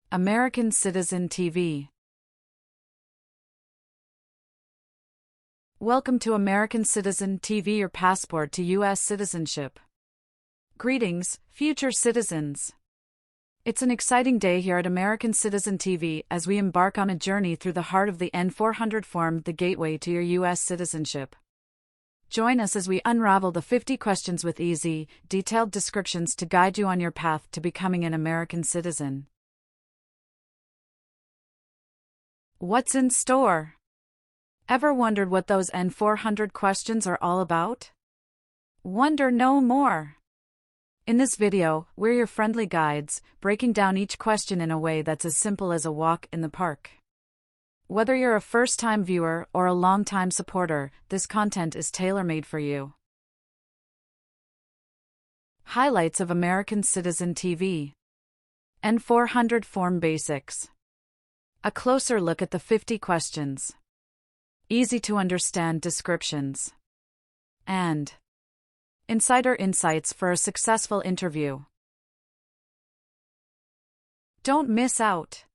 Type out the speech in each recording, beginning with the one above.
American Citizen TV. Welcome to American Citizen TV, your passport to US citizenship. Greetings, future citizens. It's an exciting day here at American Citizen TV as we embark on a journey through the heart of the N400 form, the gateway to your US citizenship. Join us as we unravel the 50 questions with easy, detailed descriptions to guide you on your path to becoming an American citizen. What's in store? Ever wondered what those N400 questions are all about? Wonder no more. In this video, we're your friendly guides, breaking down each question in a way that's as simple as a walk in the park. Whether you're a first-time viewer or a long-time supporter, this content is tailor-made for you. Highlights of American Citizen TV. N400 Form Basics. A closer look at the 50 questions. Easy-to-understand descriptions. And insider insights for a successful interview. Don't miss out.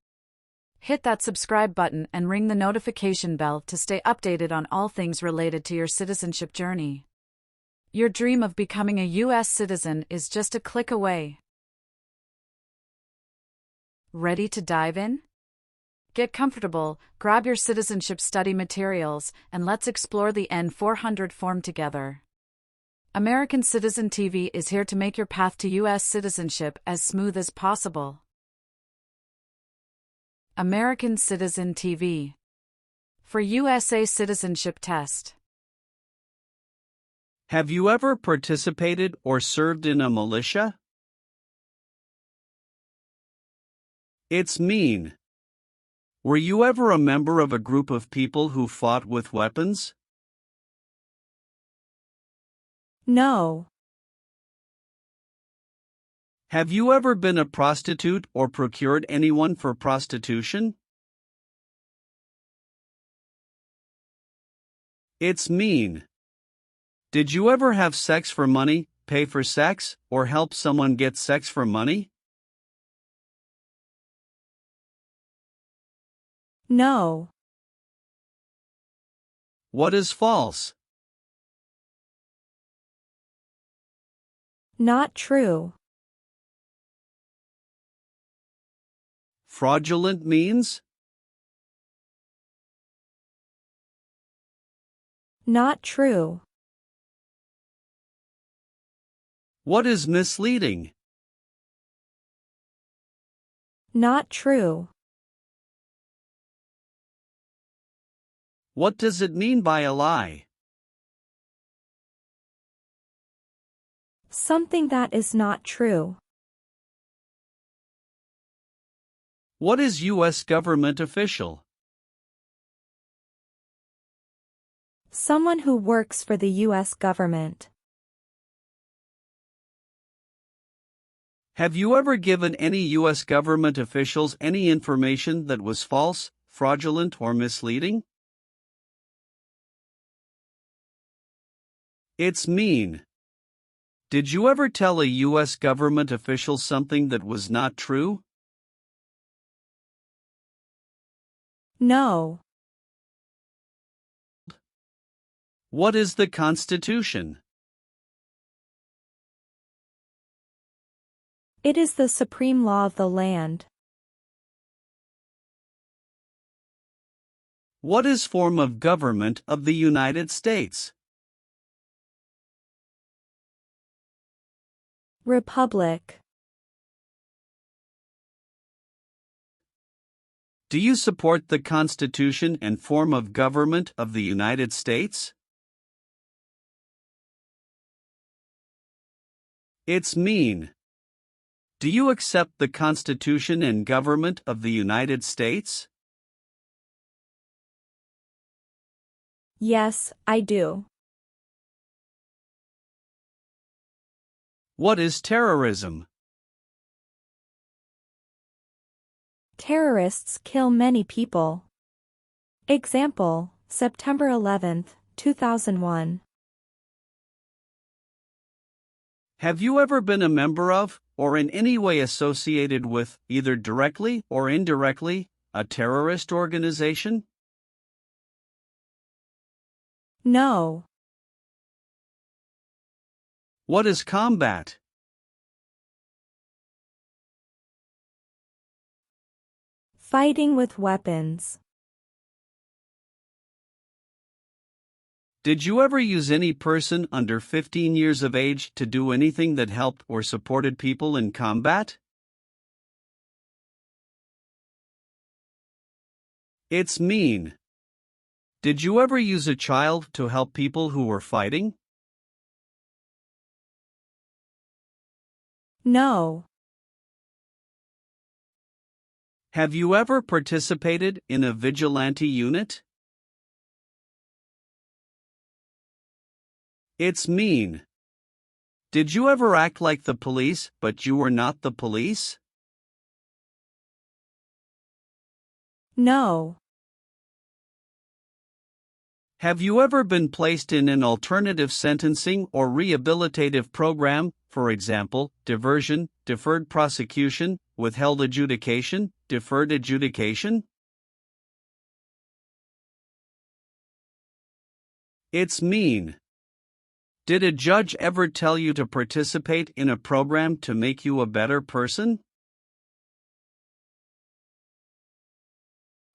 Hit that subscribe button and ring the notification bell to stay updated on all things related to your citizenship journey. Your dream of becoming a US citizen is just a click away. Ready to dive in? Get comfortable, grab your citizenship study materials, and let's explore the N400 form together. American Citizen TV is here to make your path to US citizenship as smooth as possible. American Citizen TV. For USA Citizenship Test. Have you ever participated or served in a militia? It's mean. Were you ever a member of a group of people who fought with weapons? No. Have you ever been a prostitute or procured anyone for prostitution? It's mean. Did you ever have sex for money, pay for sex, or help someone get sex for money? No. What is false? Not true. Fraudulent means? Not true. What is misleading? Not true. What does it mean by a lie? Something that is not true. What is U.S. government official? Someone who works for the U.S. government. Have you ever given any U.S. government officials any information that was false, fraudulent, or misleading? It's mean. Did you ever tell a U.S. government official something that was not true? No. What is the Constitution? It is the supreme law of the land. What is form of government of the United States? Republic. Do you support the Constitution and form of government of the United States? It's mean. Do you accept the Constitution and government of the United States? Yes, I do. What is terrorism? Terrorists kill many people. Example, September 11, 2001. Have you ever been a member of, or in any way associated with, either directly or indirectly, a terrorist organization? No. What is combat? Fighting with weapons. Did you ever use any person under 15 years of age to do anything that helped or supported people in combat? It's mean. Did you ever use a child to help people who were fighting? No. Have you ever participated in a vigilante unit? It's mean. Did you ever act like the police, but you were not the police? No. Have you ever been placed in an alternative sentencing or rehabilitative program, for example, diversion, deferred prosecution, withheld adjudication, deferred adjudication? It's mean. Did a judge ever tell you to participate in a program to make you a better person?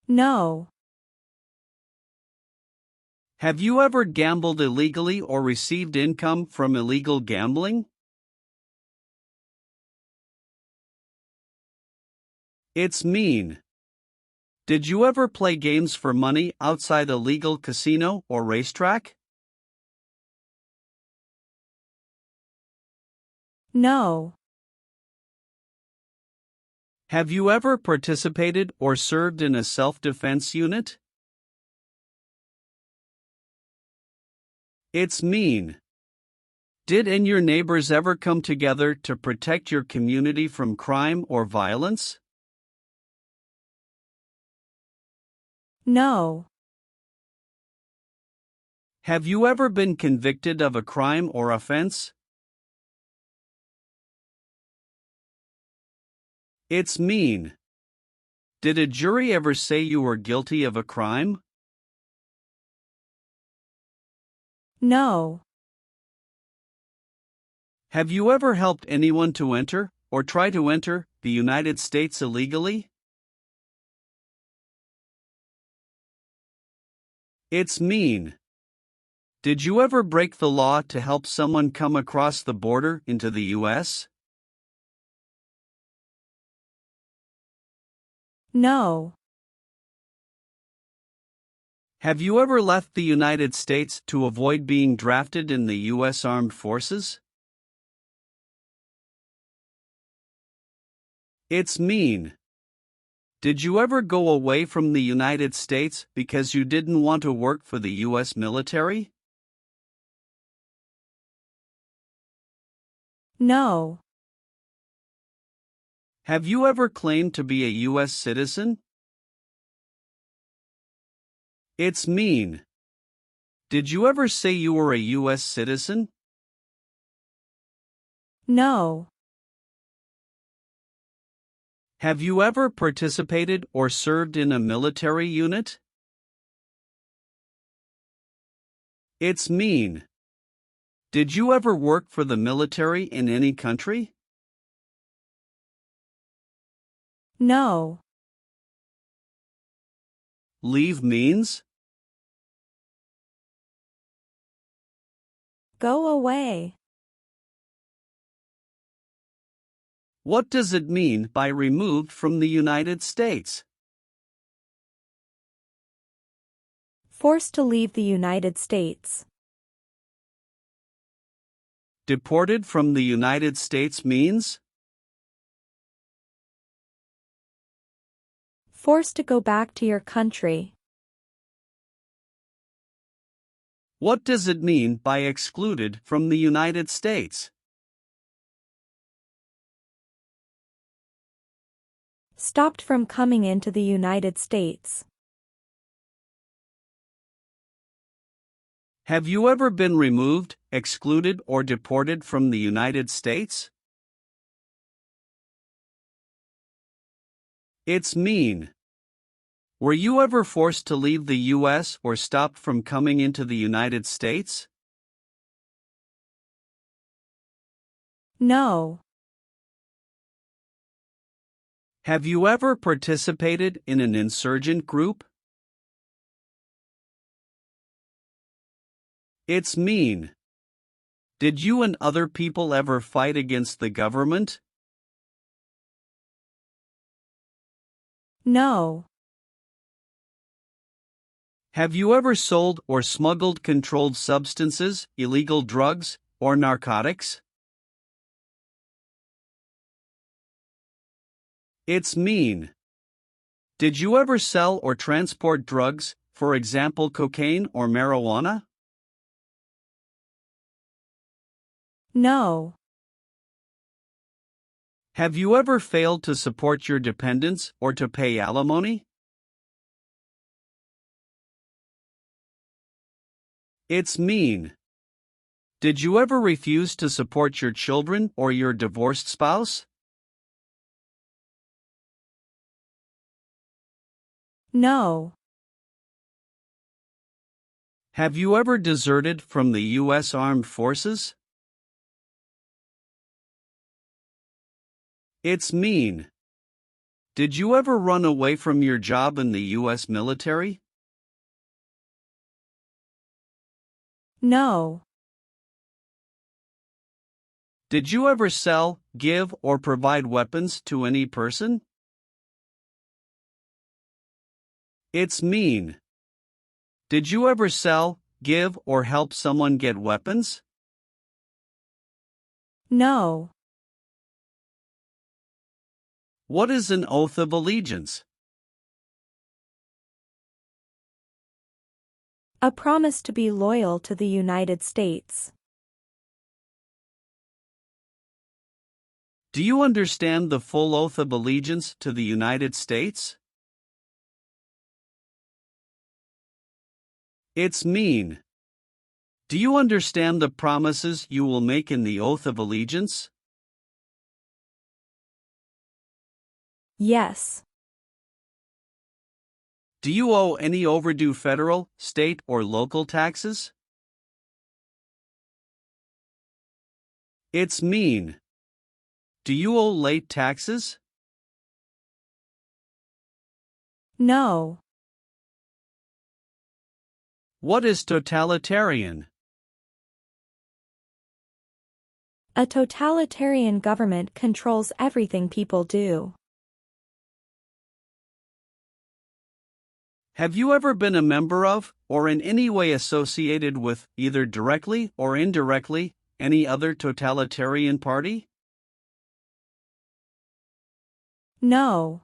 No. Have you ever gambled illegally or received income from illegal gambling? It's mean. Did you ever play games for money outside a legal casino or racetrack? No. Have you ever participated or served in a self-defense unit? It's mean. Did and your neighbors ever come together to protect your community from crime or violence? No. Have you ever been convicted of a crime or offense? It's mean. Did a jury ever say you were guilty of a crime? No. Have you ever helped anyone to enter, or try to enter, the United States illegally? It's mean. Did you ever break the law to help someone come across the border into the U.S.? No. Have you ever left the United States to avoid being drafted in the U.S. Armed Forces? It's mean. Did you ever go away from the United States because you didn't want to work for the U.S. military? No. Have you ever claimed to be a U.S. citizen? It's mean. Did you ever say you were a U.S. citizen? No. Have you ever participated or served in a military unit? It's mean. Did you ever work for the military in any country? No. Leave means? Go away. What does it mean by removed from the United States? Forced to leave the United States. Deported from the United States means? Forced to go back to your country. What does it mean by excluded from the United States? Stopped from coming into the United States. Have you ever been removed, excluded or deported from the United States? It's mean. Were you ever forced to leave the U.S. or stopped from coming into the United States? No. Have you ever participated in an insurgent group? It's mean. Did you and other people ever fight against the government? No. Have you ever sold or smuggled controlled substances, illegal drugs, or narcotics? It's mean. Did you ever sell or transport drugs, for example cocaine or marijuana? No. Have you ever failed to support your dependents or to pay alimony? It's mean. Did you ever refuse to support your children or your divorced spouse? No. Have you ever deserted from the U.S. Armed Forces? It's mean. Did you ever run away from your job in the U.S. military? No. Did you ever sell, give, or provide weapons to any person? It's mean. Did you ever sell, give, or help someone get weapons? No. What is an oath of allegiance? A promise to be loyal to the United States. Do you understand the full oath of allegiance to the United States? It's mean. Do you understand the promises you will make in the oath of allegiance? Yes. Do you owe any overdue federal, state, or local taxes? It's mean. Do you owe late taxes? No. What is totalitarian? A totalitarian government controls everything people do. Have you ever been a member of, or in any way associated with, either directly or indirectly, any other totalitarian party? No.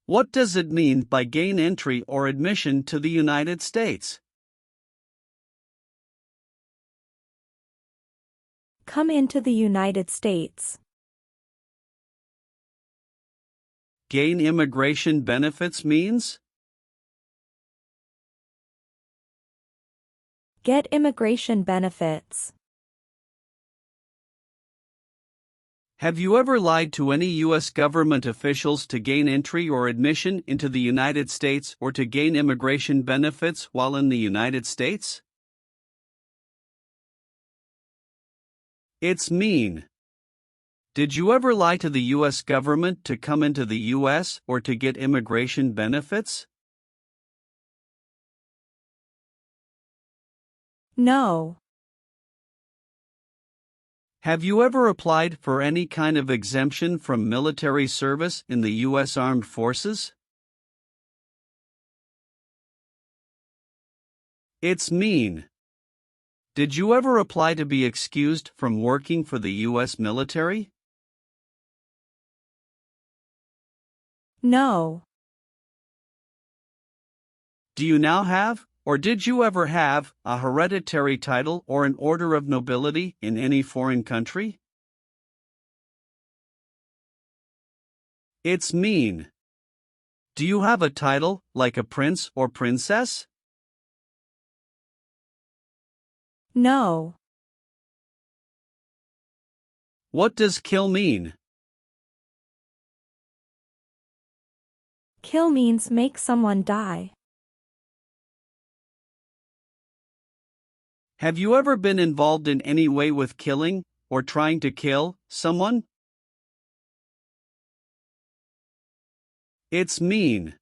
What does it mean by gain entry or admission to the United States? Come into the United States. Gain immigration benefits means? Get immigration benefits. Have you ever lied to any U.S. government officials to gain entry or admission into the United States or to gain immigration benefits while in the United States? It's mean. Did you ever lie to the U.S. government to come into the U.S. or to get immigration benefits? No. Have you ever applied for any kind of exemption from military service in the U.S. Armed Forces? It's mean. Did you ever apply to be excused from working for the U.S. military? No. Do you now have, or did you ever have, a hereditary title or an order of nobility in any foreign country? It's mean. Do you have a title, like a prince or princess? No. What does kill mean? Kill means make someone die. Have you ever been involved in any way with killing, or trying to kill, someone? It's mean.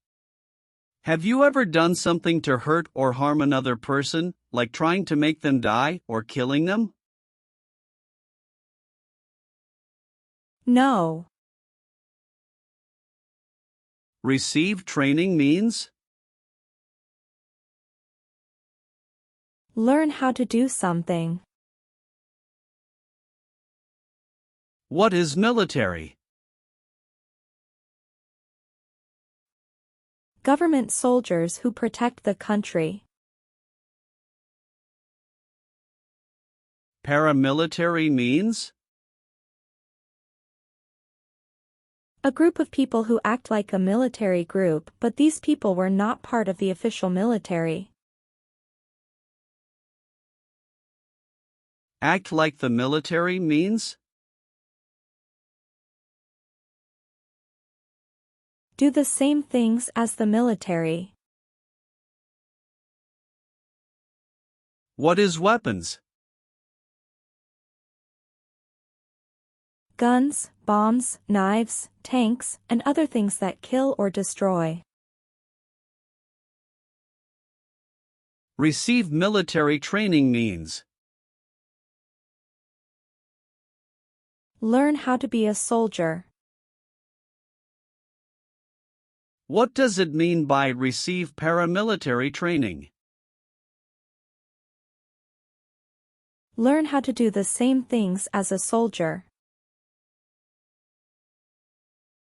Have you ever done something to hurt or harm another person, like trying to make them die or killing them? No. Receive training means? Learn how to do something. What is military? Government soldiers who protect the country. Paramilitary means? A group of people who act like a military group, but these people were not part of the official military. Act like the military means? Do the same things as the military. What is weapons? Guns, bombs, knives, tanks, and other things that kill or destroy. Receive military training means? Learn how to be a soldier. What does it mean by receive paramilitary training? Learn how to do the same things as a soldier.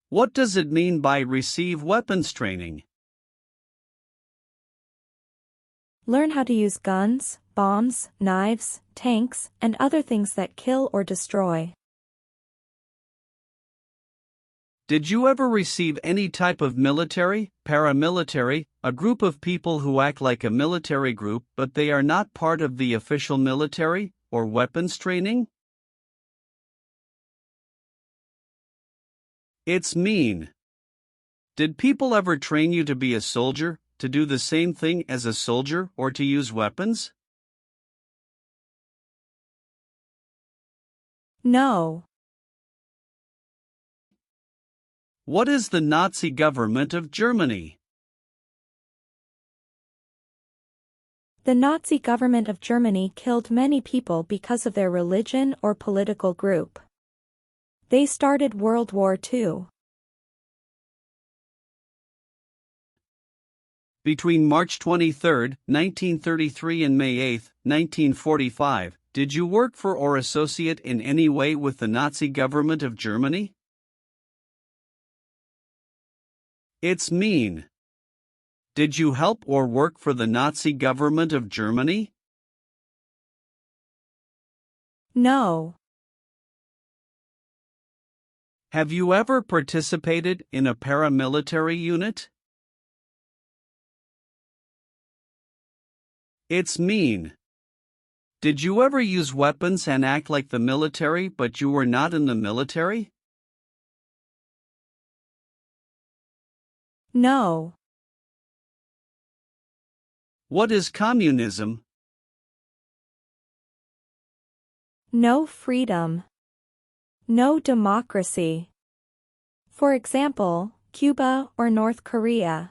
What does it mean by receive weapons training? Learn how to use guns, bombs, knives, tanks, and other things that kill or destroy. Did you ever receive any type of military, paramilitary, a group of people who act like a military group but they are not part of the official military, or weapons training? It's mean. Did people ever train you to be a soldier, to do the same thing as a soldier, or to use weapons? No. What is the Nazi government of Germany? The Nazi government of Germany killed many people because of their religion or political group. They started World War II. Between March 23, 1933 and May 8, 1945, did you work for or associate in any way with the Nazi government of Germany? It's mean. Did you help or work for the Nazi government of Germany? No. Have you ever participated in a paramilitary unit? It's mean. Did you ever use weapons and act like the military but you were not in the military? No. What is communism? No freedom. No democracy. For example, Cuba or North Korea.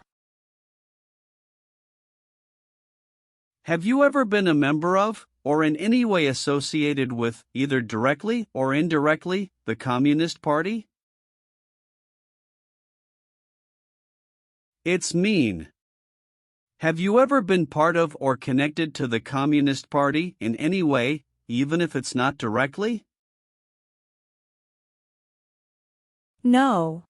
Have you ever been a member of, or in any way associated with, either directly or indirectly, the Communist Party? It's mean. Have you ever been part of or connected to the Communist Party in any way, even if it's not directly? No.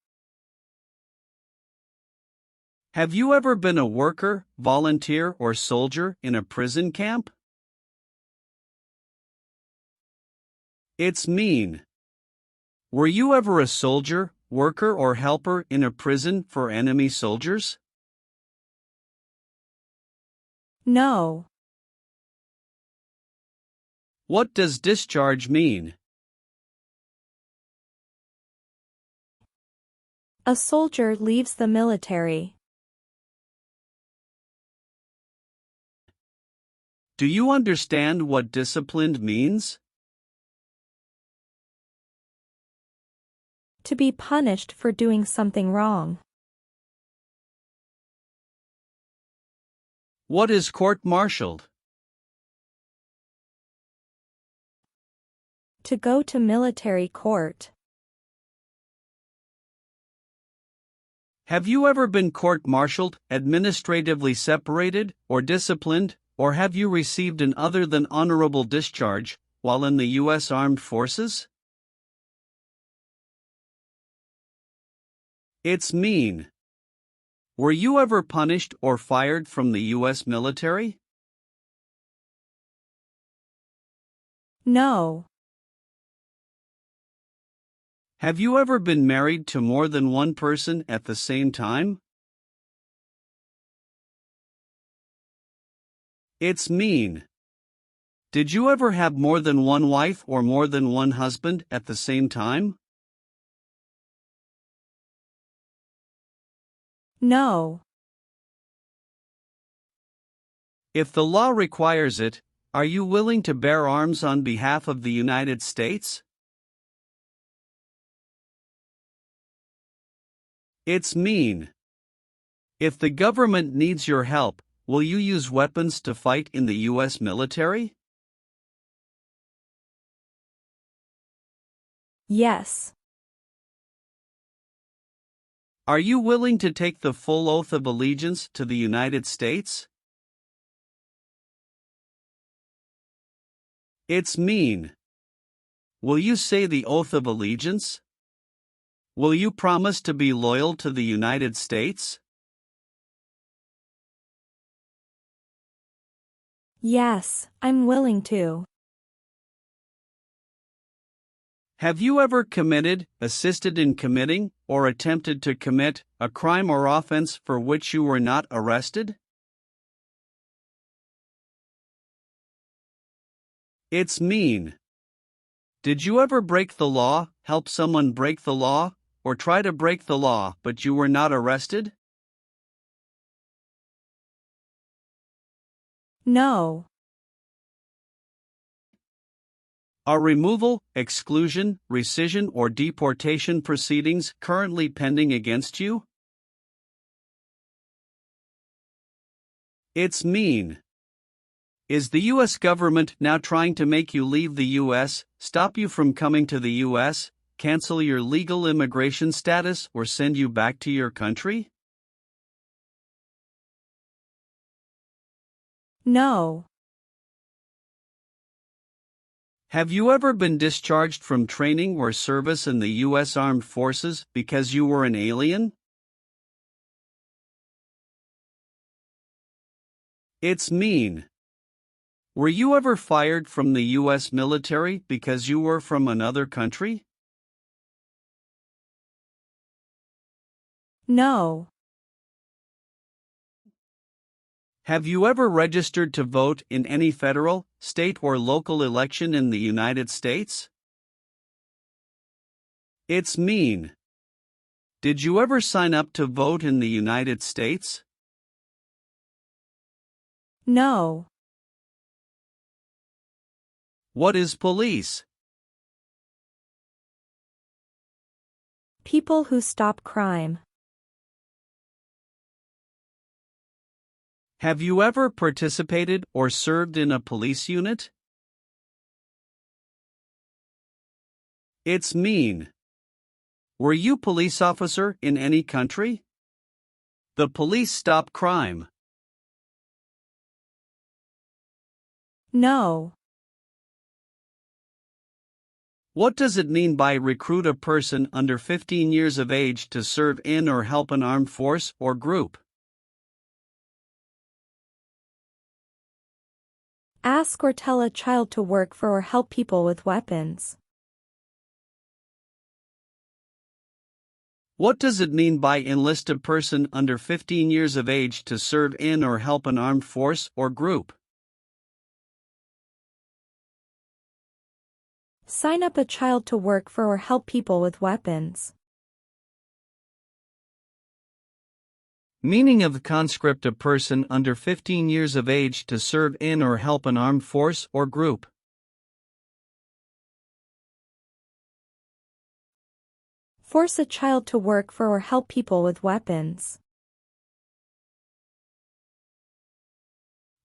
Have you ever been a worker, volunteer, or soldier in a prison camp? It's mean. Were you ever a soldier, worker, or helper in a prison for enemy soldiers? No. What does discharge mean? A soldier leaves the military. Do you understand what disciplined means? To be punished for doing something wrong. What is court-martialed? To go to military court. Have you ever been court-martialed, administratively separated, or disciplined, or have you received an other than honorable discharge while in the U.S. Armed Forces? It's mean. Were you ever punished or fired from the U.S. military? No. Have you ever been married to more than one person at the same time? It's mean. Did you ever have more than one wife or more than one husband at the same time? No. If the law requires it, are you willing to bear arms on behalf of the United States? It's mean. If the government needs your help, will you use weapons to fight in the U.S. military? Yes. Are you willing to take the full oath of allegiance to the United States? It's mean. Will you say the oath of allegiance? Will you promise to be loyal to the United States? Yes, I'm willing to. Have you ever committed, assisted in committing, or attempted to commit a crime or offense for which you were not arrested? It's mean. Did you ever break the law, help someone break the law, or try to break the law but you were not arrested? No. Are removal, exclusion, rescission, or deportation proceedings currently pending against you? It's mean. Is the U.S. government now trying to make you leave the U.S., stop you from coming to the U.S., cancel your legal immigration status, or send you back to your country? No. Have you ever been discharged from training or service in the U.S. Armed Forces because you were an alien? It's mean. Were you ever fired from the U.S. military because you were from another country? No. Have you ever registered to vote in any federal, state, or local election in the United States? It's mean. Did you ever sign up to vote in the United States? No. What is police? People who stop crime. Have you ever participated or served in a police unit? It's mean. Were you police officer in any country? The police stop crime. No. What does it mean by recruit a person under 15 years of age to serve in or help an armed force or group? Ask or tell a child to work for or help people with weapons. What does it mean by enlist a person under 15 years of age to serve in or help an armed force or group? Sign up a child to work for or help people with weapons. Meaning of conscript: a person under 15 years of age to serve in or help an armed force or group. Force a child to work for or help people with weapons.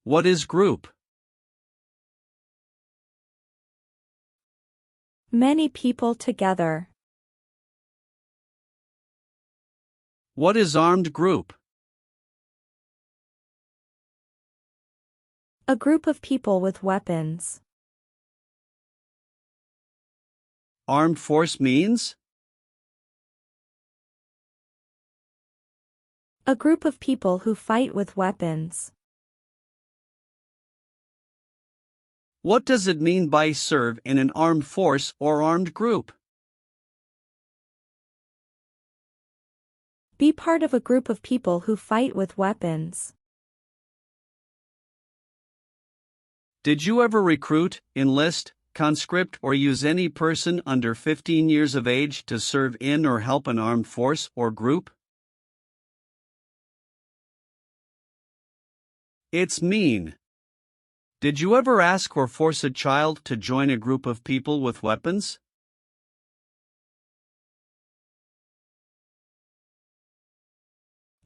What is group? Many people together. What is armed group? A group of people with weapons. Armed force means? A group of people who fight with weapons. What does it mean by serve in an armed force or armed group? Be part of a group of people who fight with weapons. Did you ever recruit, enlist, conscript, or use any person under 15 years of age to serve in or help an armed force or group? It's mean. Did you ever ask or force a child to join a group of people with weapons?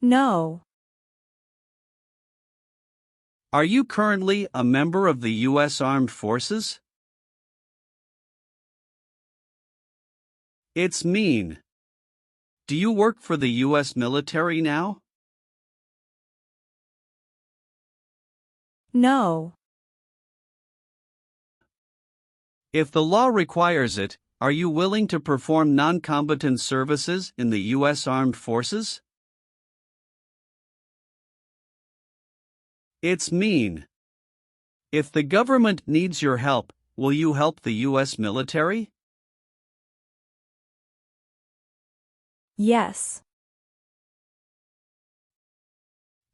No. Are you currently a member of the U.S. Armed Forces? It's mean. Do you work for the U.S. military now? No. If the law requires it, are you willing to perform non-combatant services in the U.S. Armed Forces? It's mean. If the government needs your help, will you help the U.S. military? Yes.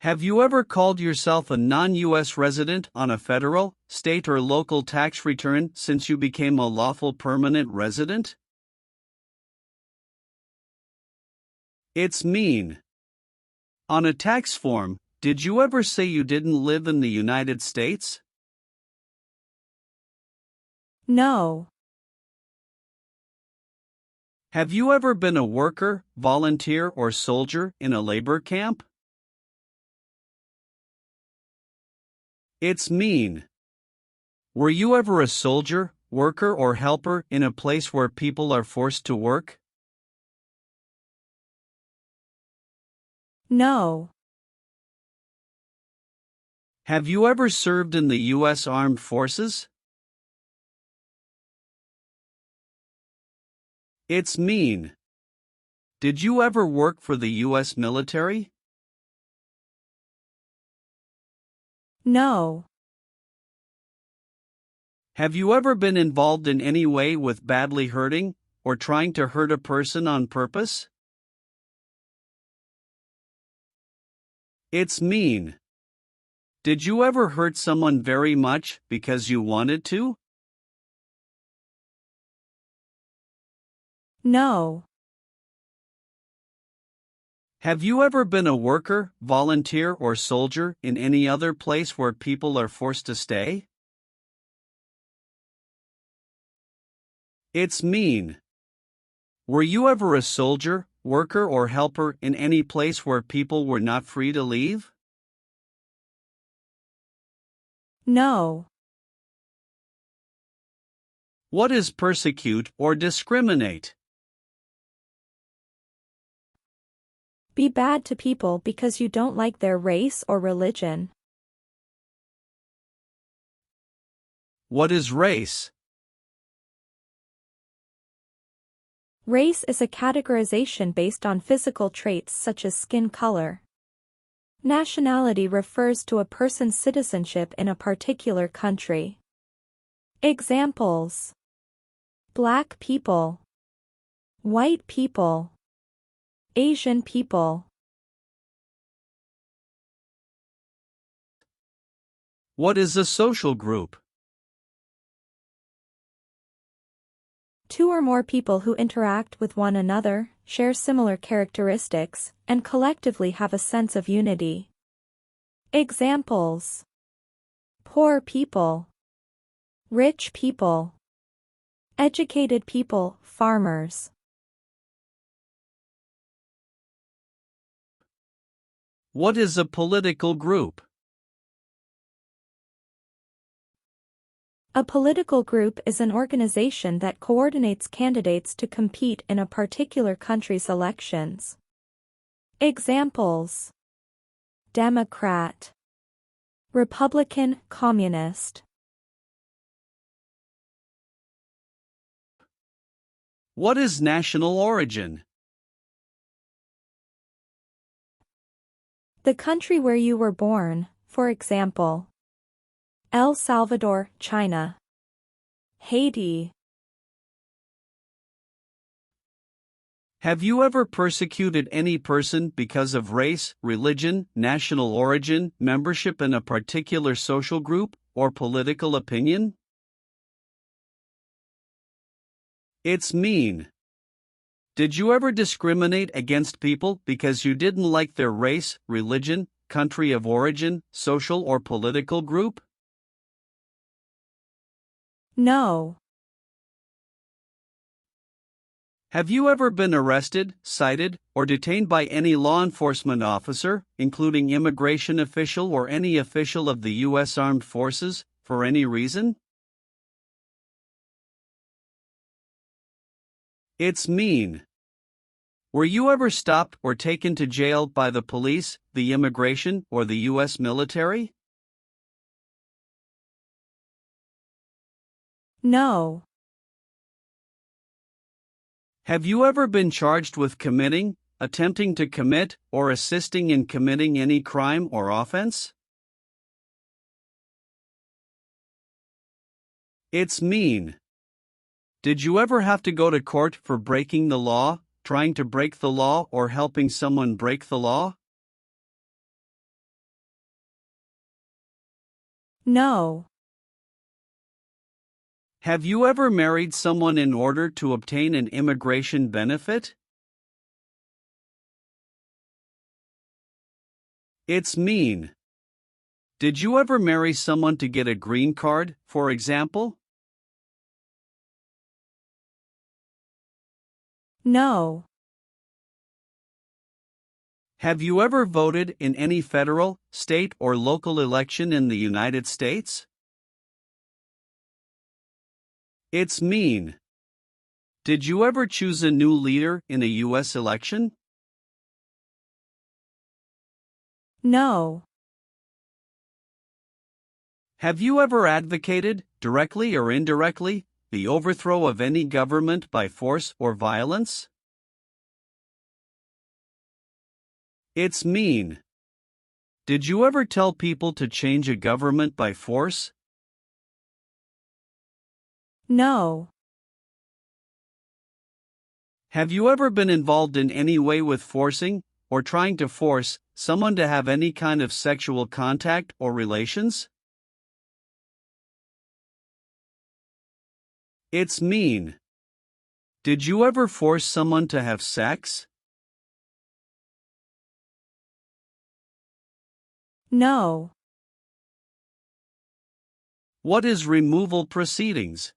Have you ever called yourself a non-U.S. resident on a federal, state, or local tax return since you became a lawful permanent resident? It's mean. On a tax form, did you ever say you didn't live in the United States? No. Have you ever been a worker, volunteer, or soldier in a labor camp? It's mean. Were you ever a soldier, worker, or helper in a place where people are forced to work? No. Have you ever served in the U.S. Armed Forces? It's mean. Did you ever work for the U.S. military? No. Have you ever been involved in any way with badly hurting, or trying to hurt a person on purpose? It's mean. Did you ever hurt someone very much because you wanted to? No. Have you ever been a worker, volunteer, or soldier in any other place where people are forced to stay? It's mean. Were you ever a soldier, worker, or helper in any place where people were not free to leave? No. What is persecute or discriminate? Be bad to people because you don't like their race or religion. What is race? Race is a categorization based on physical traits such as skin color. Nationality refers to a person's citizenship in a particular country. Examples: Black people, white people, Asian people. What is a social group? Two or more people who interact with one another, share similar characteristics, and collectively have a sense of unity. Examples: poor people, rich people, educated people, farmers. What is a political group? A political group is an organization that coordinates candidates to compete in a particular country's elections. Examples: Democrat, Republican, Communist. What is national origin? The country where you were born, for example, El Salvador, China. Haiti. Have you ever persecuted any person because of race, religion, national origin, membership in a particular social group, or political opinion? It's mean. Did you ever discriminate against people because you didn't like their race, religion, country of origin, social or political group? No. Have you ever been arrested, cited, or detained by any law enforcement officer, including immigration official or any official of the U.S. Armed Forces, for any reason? It's mean. Were you ever stopped or taken to jail by the police, the immigration, or the U.S. military? No. Have you ever been charged with committing, attempting to commit, or assisting in committing any crime or offense? It's mean. Did you ever have to go to court for breaking the law, trying to break the law, or helping someone break the law? No. Have you ever married someone in order to obtain an immigration benefit? It's mean. Did you ever marry someone to get a green card, for example? No. Have you ever voted in any federal, state, or local election in the United States? It's mean. Did you ever choose a new leader in a U.S. election? No. Have you ever advocated, directly or indirectly, the overthrow of any government by force or violence? It's mean. Did you ever tell people to change a government by force? No. Have you ever been involved in any way with forcing, or trying to force, someone to have any kind of sexual contact or relations? It's mean. Did you ever force someone to have sex? No. What is removal proceedings?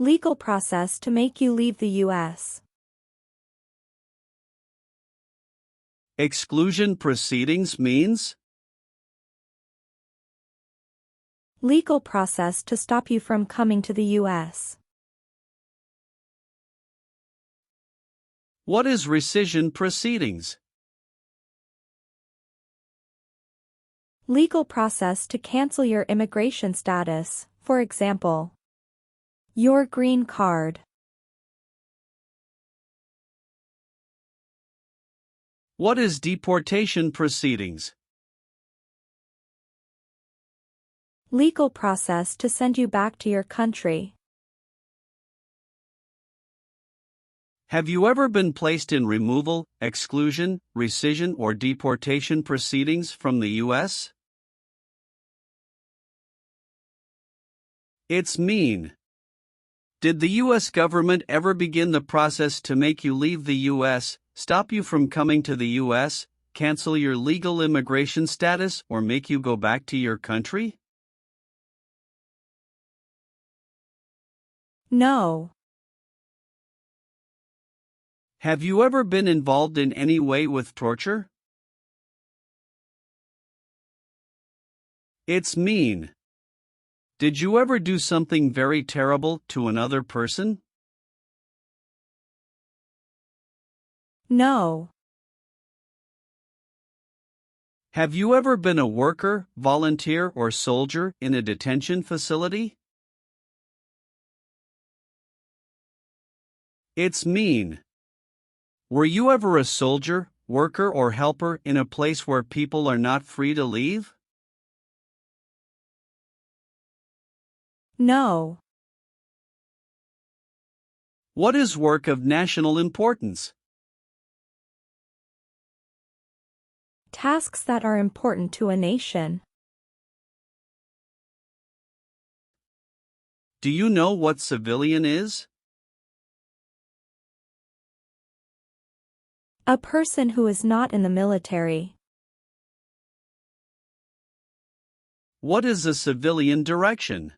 Legal process to make you leave the U.S. Exclusion proceedings means? Legal process to stop you from coming to the U.S. What is rescission proceedings? Legal process to cancel your immigration status, for example, your green card. What is deportation proceedings? Legal process to send you back to your country. Have you ever been placed in removal, exclusion, rescission, or deportation proceedings from the U.S.? It's mean. Did the US government ever begin the process to make you leave the US, stop you from coming to the US, cancel your legal immigration status, or make you go back to your country? No. Have you ever been involved in any way with torture? It's mean. Did you ever do something very terrible to another person? No. Have you ever been a worker, volunteer, or soldier in a detention facility? It's mean. Were you ever a soldier, worker, or helper in a place where people are not free to leave? No. What is work of national importance? Tasks that are important to a nation. Do you know what civilian is? A person who is not in the military. What is a civilian direction?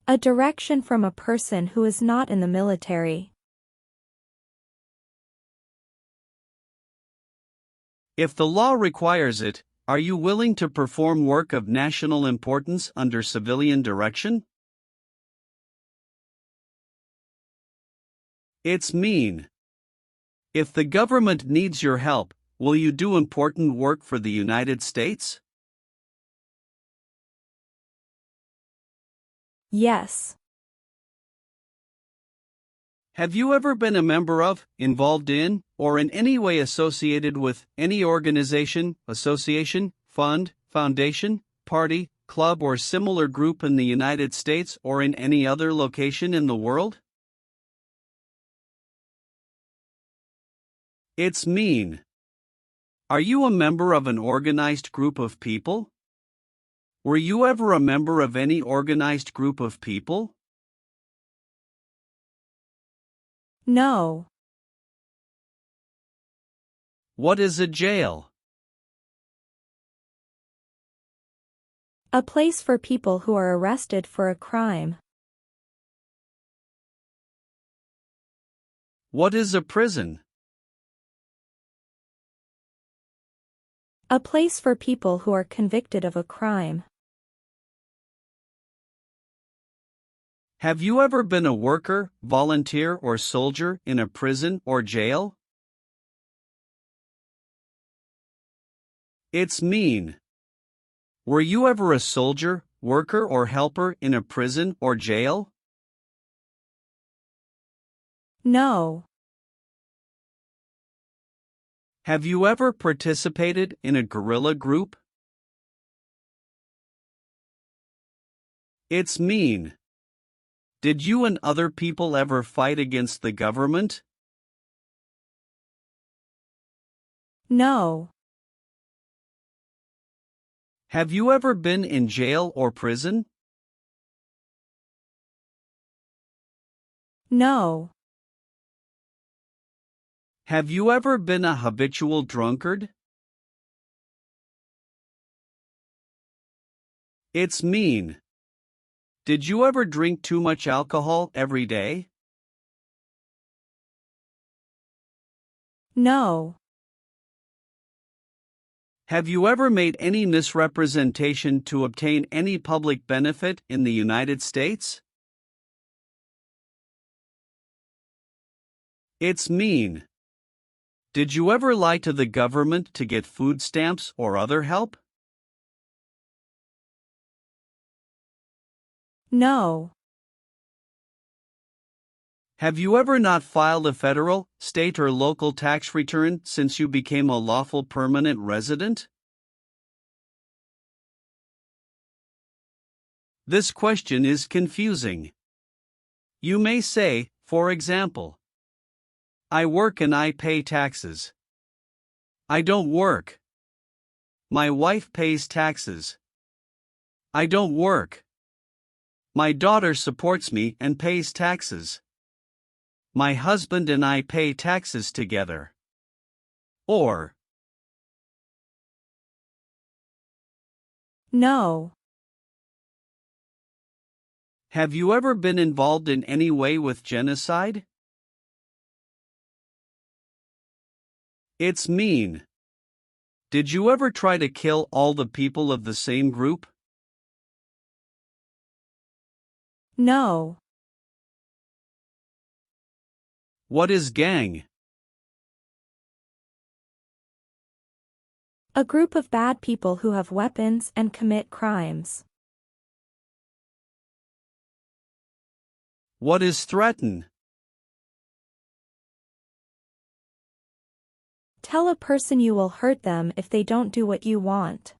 A direction from a person who is not in the military. If the law requires it, are you willing to perform work of national importance under civilian direction? It's mean. If the government needs your help, will you do important work for the United States? Yes. Have you ever been a member of, involved in, or in any way associated with any organization, association, fund, foundation, party, club, or similar group in the United States or in any other location in the world? It's mean. Are you a member of an organized group of people? Were you ever a member of any organized group of people? No. What is a jail? A place for people who are arrested for a crime. What is a prison? A place for people who are convicted of a crime. Have you ever been a worker, volunteer, or soldier in a prison or jail? It's mean. Were you ever a soldier, worker, or helper in a prison or jail? No. Have you ever participated in a guerrilla group? It's mean. Did you and other people ever fight against the government? No. Have you ever been in jail or prison? No. Have you ever been a habitual drunkard? It's mean. Did you ever drink too much alcohol every day? No. Have you ever made any misrepresentation to obtain any public benefit in the United States? It's mean. Did you ever lie to the government to get food stamps or other help? No. Have you ever not filed a federal, state, or local tax return since you became a lawful permanent resident? This question is confusing. You may say, for example, I work and I pay taxes. I don't work. My wife pays taxes. I don't work. My daughter supports me and pays taxes. My husband and I pay taxes together. Or, No. have you ever been involved in any way with genocide? It's mean. Did you ever try to kill all the people of the same group? No. What is gang? A group of bad people who have weapons and commit crimes. What is threaten? Tell a person you will hurt them if they don't do what you want.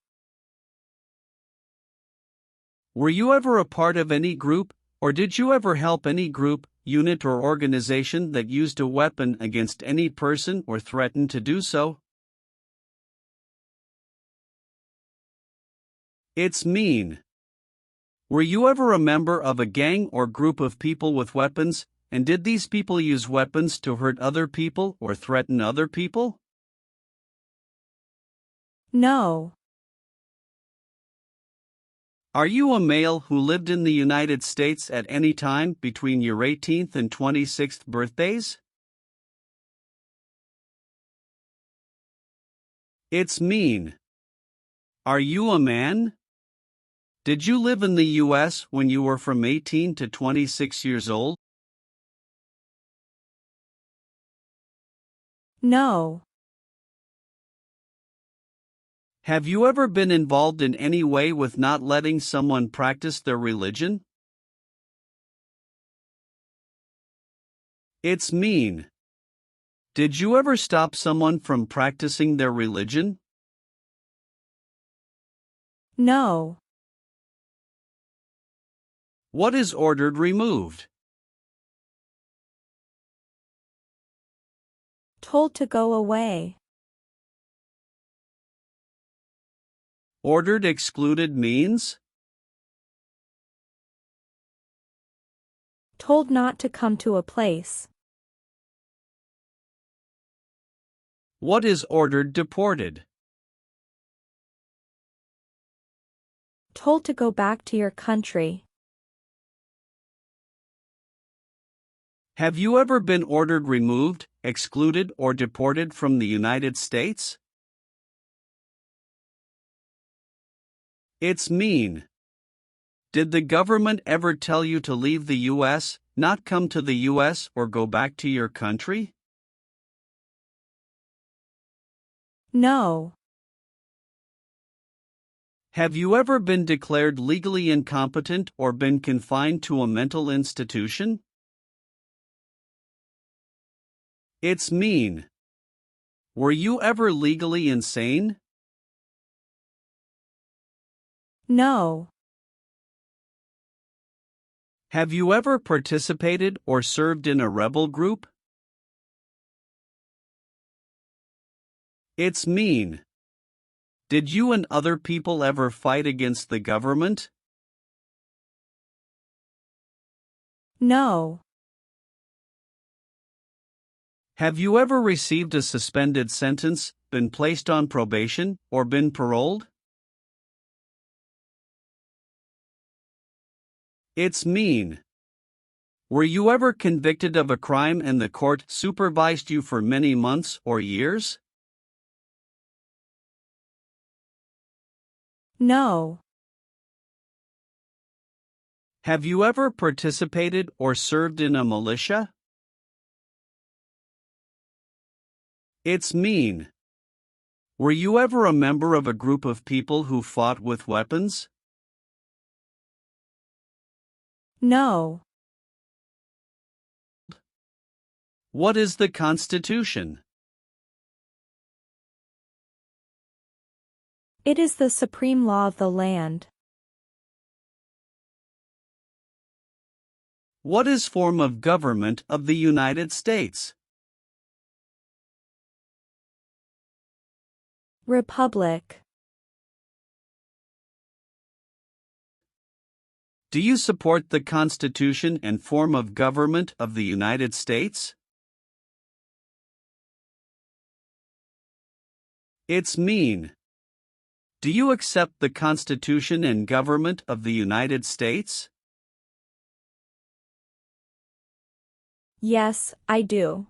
Were you ever a part of any group, or did you ever help any group, unit or organization that used a weapon against any person or threatened to do so? It's mean. Were you ever a member of a gang or group of people with weapons, and did these people use weapons to hurt other people or threaten other people? No. Are you a male who lived in the United States at any time between your 18th and 26th birthdays? It's mean. Are you a man? Did you live in the US when you were from 18 to 26 years old? No. Have you ever been involved in any way with not letting someone practice their religion? It's mean. Did you ever stop someone from practicing their religion? No. What is ordered removed? Told to go away. Ordered excluded means? Told not to come to a place. What is ordered deported? Told to go back to your country. Have you ever been ordered removed, excluded, or deported from the United States? It's mean. Did the government ever tell you to leave the US, not come to the US, or go back to your country? No. Have you ever been declared legally incompetent or been confined to a mental institution? It's mean. Were you ever legally insane? No. Have you ever participated or served in a rebel group? It's mean. Did you and other people ever fight against the government? No. Have you ever received a suspended sentence, been placed on probation, or been paroled? It's mean. Were you ever convicted of a crime and the court supervised you for many months or years? No. Have you ever participated or served in a militia? It's mean. Were you ever a member of a group of people who fought with weapons? No. What is the Constitution? It is the supreme law of the land. What is form of government of the United States? Republic. Do you support the Constitution and form of government of the United States? It's mean. Do you accept the Constitution and government of the United States? Yes, I do.